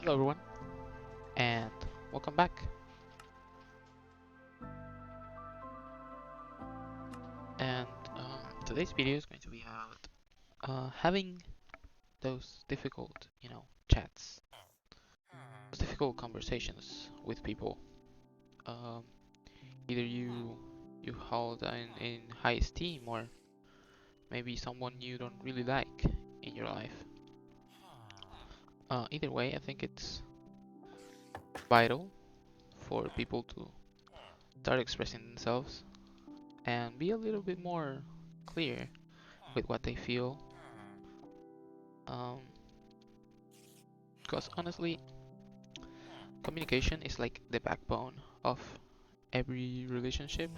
Hello everyone, and welcome back. And today's video is going to be about having those difficult, chats, those difficult conversations with people. Um, Either you hold in high esteem, or maybe someone you don't really like in your life. Either way, I think it's vital for people to start expressing themselves and be a little bit more clear with what they feel. Um, because honestly, communication is like the backbone of every relationship.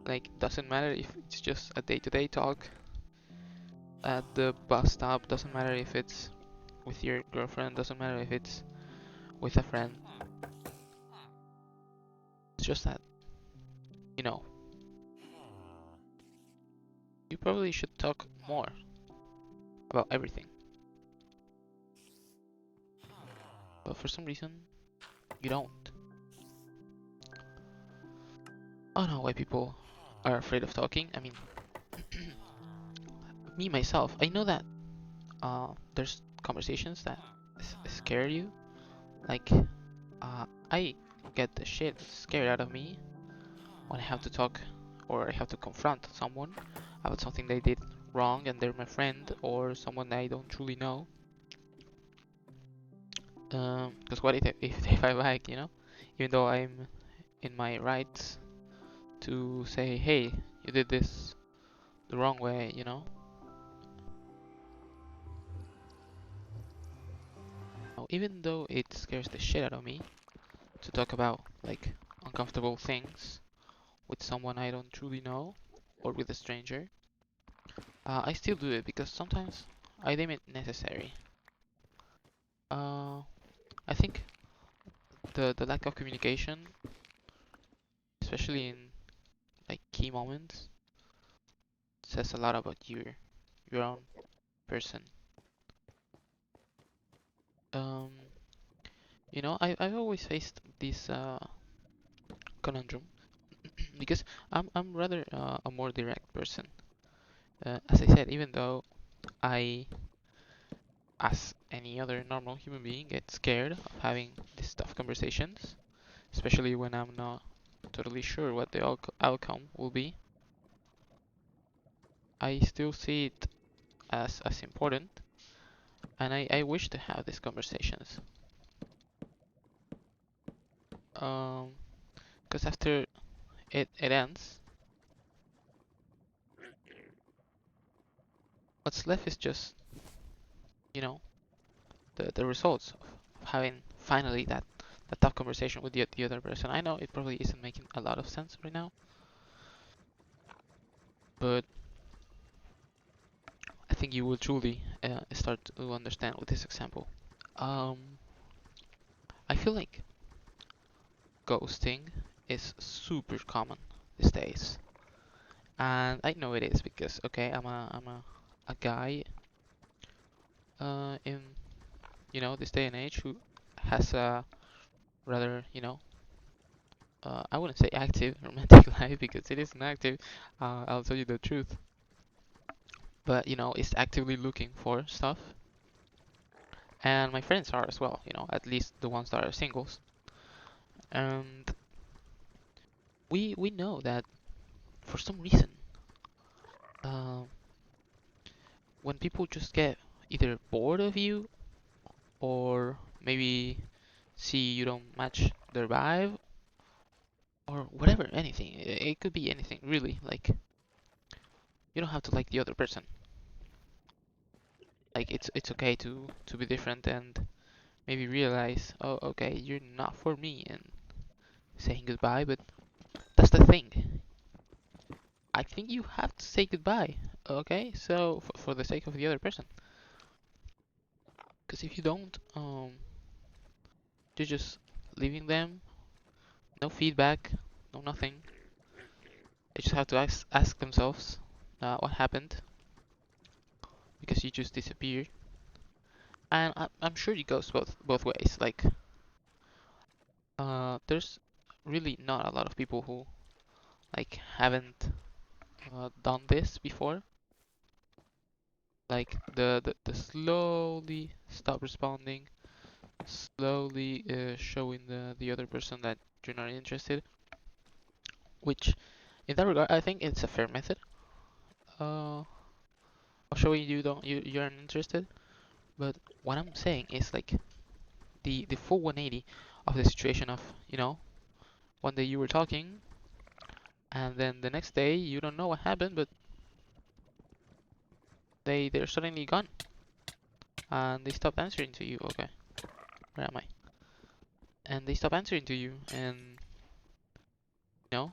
Like, doesn't matter if it's just a day-to-day talk at the bus stop, doesn't matter if it's with your girlfriend, doesn't matter if it's with a friend. It's just that, you know, you probably should talk more about everything. But for some reason, you don't. I don't know why people are afraid of talking. I mean, me myself, I know that there's conversations that scare you. Like, I get the shit scared out of me when I have to talk or I have to confront someone about something they did wrong and they're my friend or someone that I don't truly know. Because what if I like, even though I'm in my rights to say, hey, you did this the wrong way. Even though it scares the shit out of me to talk about like uncomfortable things with someone I don't truly know or with a stranger, I still do it because sometimes I deem it necessary. Uh, I think the lack of communication, especially in like key moments, says a lot about your own person. Um, I've always faced this conundrum because I'm rather a more direct person. As I said, even though I, as any other normal human being, get scared of having these tough conversations, especially when I'm not totally sure what the outcome will be. I still see it as important, and I wish to have these conversations. Because after it ends, what's left is just, you know, the results of having finally that tough conversation with the other person. I know it probably isn't making a lot of sense right now, but I think you will truly start to understand with this example. Um, I feel like ghosting is super common these days, and I know it is because okay, I'm a guy in this day and age who has a rather I wouldn't say active romantic life because it isn't active. I'll tell you the truth, but is actively looking for stuff, and my friends are as well. At least the ones that are singles, and we know that for some reason, um, when people just get either bored of you or maybe see you don't match their vibe or whatever, anything. It could be anything really. Like, you don't have to like the other person. Like, it's okay to be different and maybe realize, oh, okay, you're not for me, and saying goodbye. But that's the thing. I think you have to say goodbye. Okay, so for the sake of the other person, because if you don't, you're just leaving them, no feedback, no nothing. They just have to ask themselves what happened because you just disappeared. And I'm sure it goes both ways. Like, there's really not a lot of people who like haven't done this before. Like the slowly stop responding, slowly showing the other person that you're not interested. Which, in that regard, I think it's a fair method. Uh, of showing you aren't interested. But what I'm saying is like the full 180 of the situation of, one day you were talking, and then the next day you don't know what happened, but they're suddenly gone and they stop answering to you. Okay, where am I? And they stop answering to you, and you know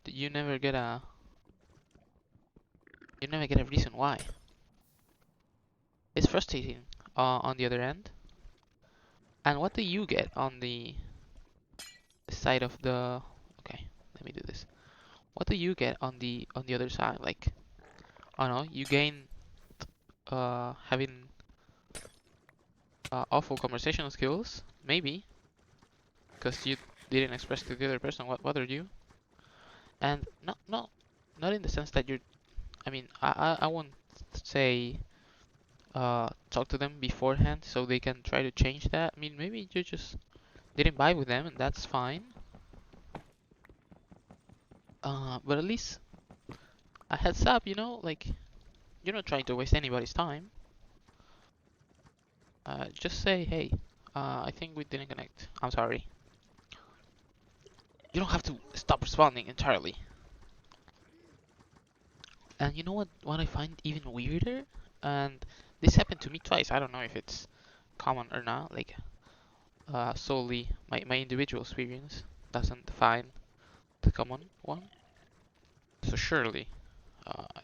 you never get a reason why. It's frustrating on the other end. And what do you get on the side of the? Okay, let me do this. What do you get on the other side? Like, I don't know, you gain having awful conversational skills, maybe, because you didn't express to the other person what bothered you, and not in the sense that you're. I mean, I won't say talk to them beforehand so they can try to change that. I mean, maybe you just didn't vibe with them, and that's fine. But at least a heads up, like you're not trying to waste anybody's time. Just say, hey, I think we didn't connect. I'm sorry. You don't have to stop responding entirely. And you know what I find even weirder? And this happened to me twice. I don't know if it's common or not. Like, solely my individual experience doesn't define the common one. So surely,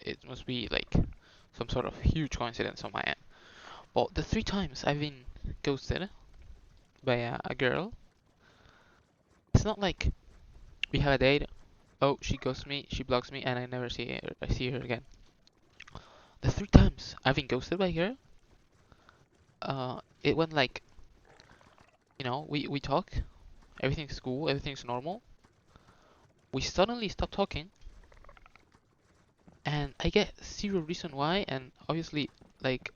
it must be like some sort of huge coincidence on my end. Well, the three times I've been ghosted by a girl, it's not like we have a date. Oh, she ghosts me, she blocks me, and I never see her again. The three times I've been ghosted by her, it went like, we talk, everything's cool, everything's normal. We suddenly stop talking, and I get zero reason why. And obviously, like,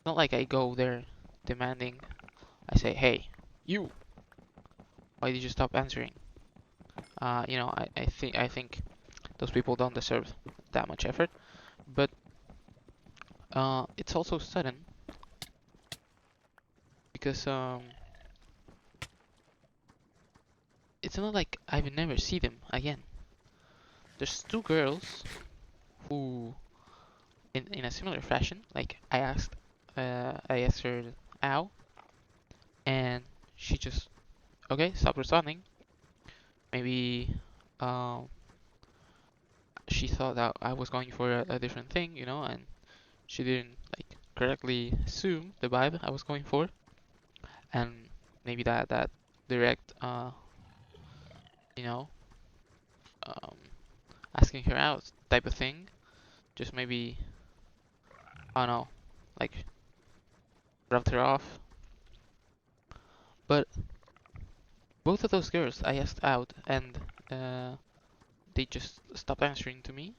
not like I go there demanding. I say, hey, you, why did you stop answering? I think those people don't deserve that much effort. But it's also sudden because it's not like I've never seen them again. There's two girls who, in a similar fashion, like I asked her out, and she just okay, stopped responding. Maybe um, she thought that I was going for a different thing, and she didn't like correctly assume the vibe I was going for, and maybe that direct, you know, um, asking her out type of thing, just maybe I don't know, like rubbed her off. But both of those girls I asked out, and they just stopped answering to me.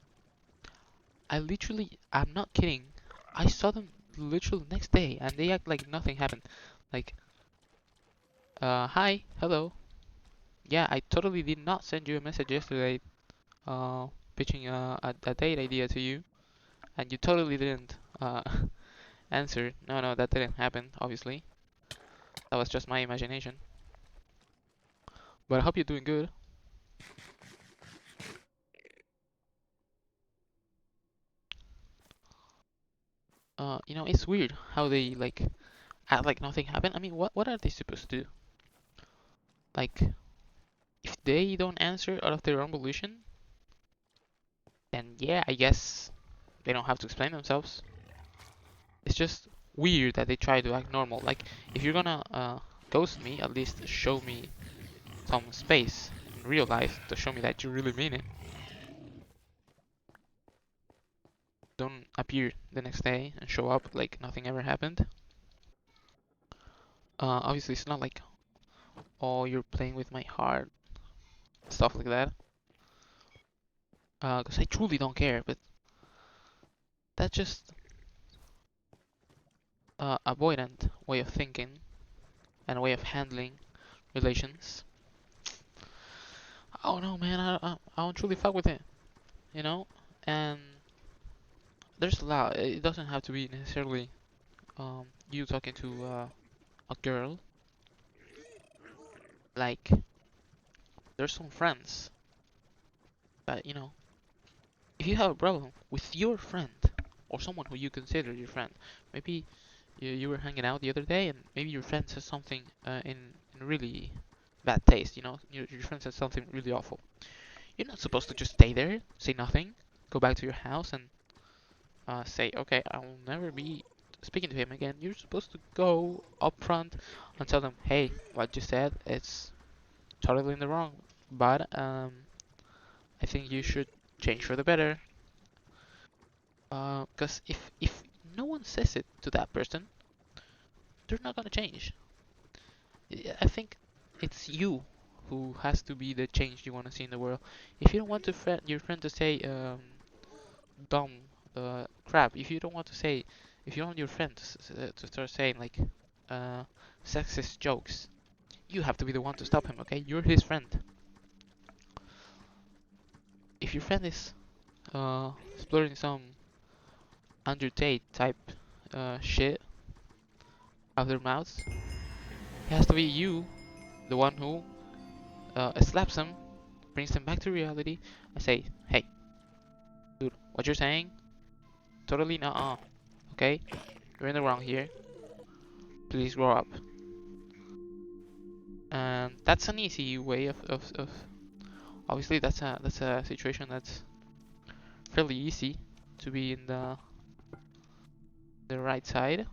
I'm not kidding. I saw them literally next day, and they act like nothing happened. Like, hi, hello. Yeah, I totally did not send you a message yesterday, pitching a date idea to you, and you totally didn't answer. No, no, that didn't happen. Obviously, that was just my imagination. But I hope you're doing good. It's weird how they like act like nothing happened. I mean, what are they supposed to do? Like, if they don't answer out of their own volition, then yeah, I guess they don't have to explain themselves. It's just weird that they try to act normal. Like, if you're gonna ghost me, at least show me some space in real life to show me that you really mean it. don't appear the next day and show up like nothing ever happened. Obviously, it's not like, oh, you're playing with my heart, stuff like that. Because I truly don't care, but that's just avoidant way of thinking and a way of handling relations. Oh no, man, I don't truly fuck with it, you know. And there's a lot. It doesn't have to be necessarily you talking to a girl. Like, there's some friends that, if you have a problem with your friend or someone who you consider your friend, maybe you were hanging out the other day and maybe your friend says something in really bad taste, your friend says something really awful. You're not supposed to just stay there, say nothing, go back to your house and say, okay, I will never be speaking to him again. You're supposed to go up front and tell them, hey, what you said, it's totally in the wrong, but I think you should change for the better. Because if no one says it to that person, they're not gonna change. I think it's you who has to be the change you want to see in the world. If you don't want your friend to say dumb crap, if you don't want to say, if you don't want your friend to start saying like uh, sexist jokes, you have to be the one to stop him. Okay, you're his friend. If your friend is splurting some Andrew Tate type shit out of their mouths, it has to be you, the one who slaps them, brings them back to reality, and say, hey, dude, what you're saying, totally not. Okay, you're in the wrong here. Please grow up. And that's an easy way of obviously that's a situation that's fairly easy to be in the right side.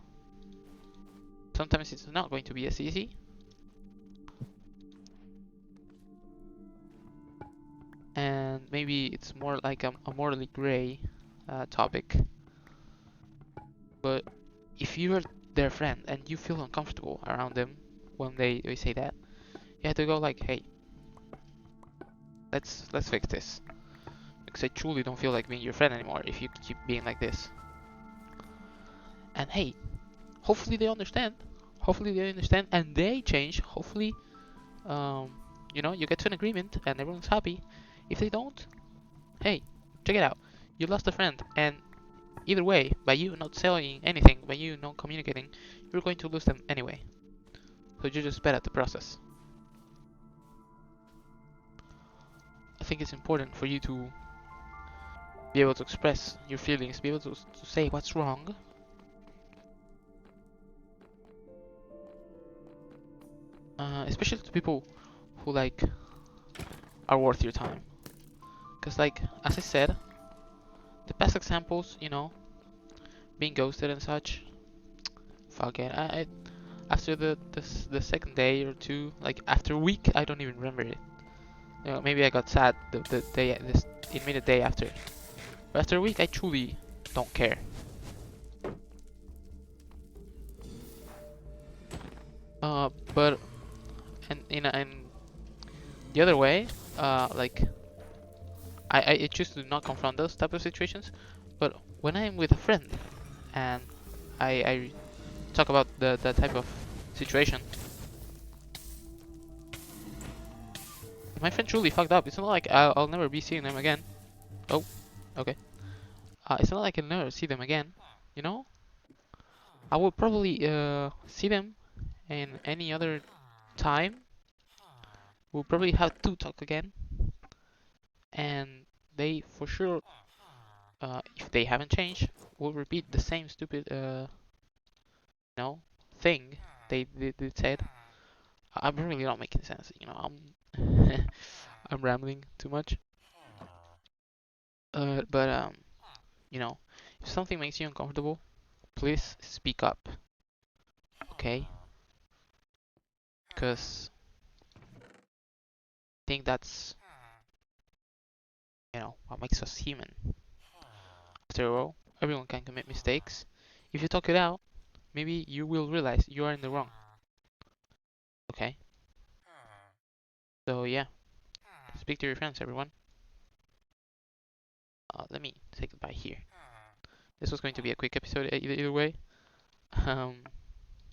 Sometimes it's not going to be as easy. And maybe it's more like a morally gray topic. But if you're their friend and you feel uncomfortable around them when they say that, you have to go like, hey, let's fix this. Because I truly don't feel like being your friend anymore if you keep being like this. And hey, hopefully they understand. Hopefully they understand and they change. Hopefully, um, you get to an agreement and everyone's happy. If they don't, hey, check it out. You lost a friend, and either way, by you not saying anything, by you not communicating, you're going to lose them anyway. So you just sped up the process. I think it's important for you to be able to express your feelings, be able to say what's wrong. Especially to people who like are worth your time. Because like as I said, the best examples, being ghosted and such. Fuck it. I after the second day or two, like after a week, I don't even remember it. Maybe I got sad the day this immediate day after. But after a week, I truly don't care. But and in the other way, like I choose to not confront those type of situations. But when I'm with a friend and I talk about the type of situation, my friend truly fucked up. It's not like I'll never be seeing them again. Oh, okay. It's not like I'll never see them again. You know, I will probably see them in any other time. We'll probably have to talk again, and they for sure, if they haven't changed, will repeat the same stupid thing they said. I'm really not making sense. I'm I'm rambling too much. But if something makes you uncomfortable, please speak up, okay? Because I think that's what makes us human. After all, Everyone can commit mistakes. If you talk it out, maybe you will realize you are in the wrong. Okay? So yeah, speak to your friends, everyone. Let me say goodbye here. This was going to be a quick episode either way. Um,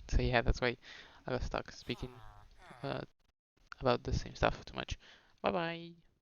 so yeah, that's why I got stuck speaking uh, about the same stuff too much. Bye bye.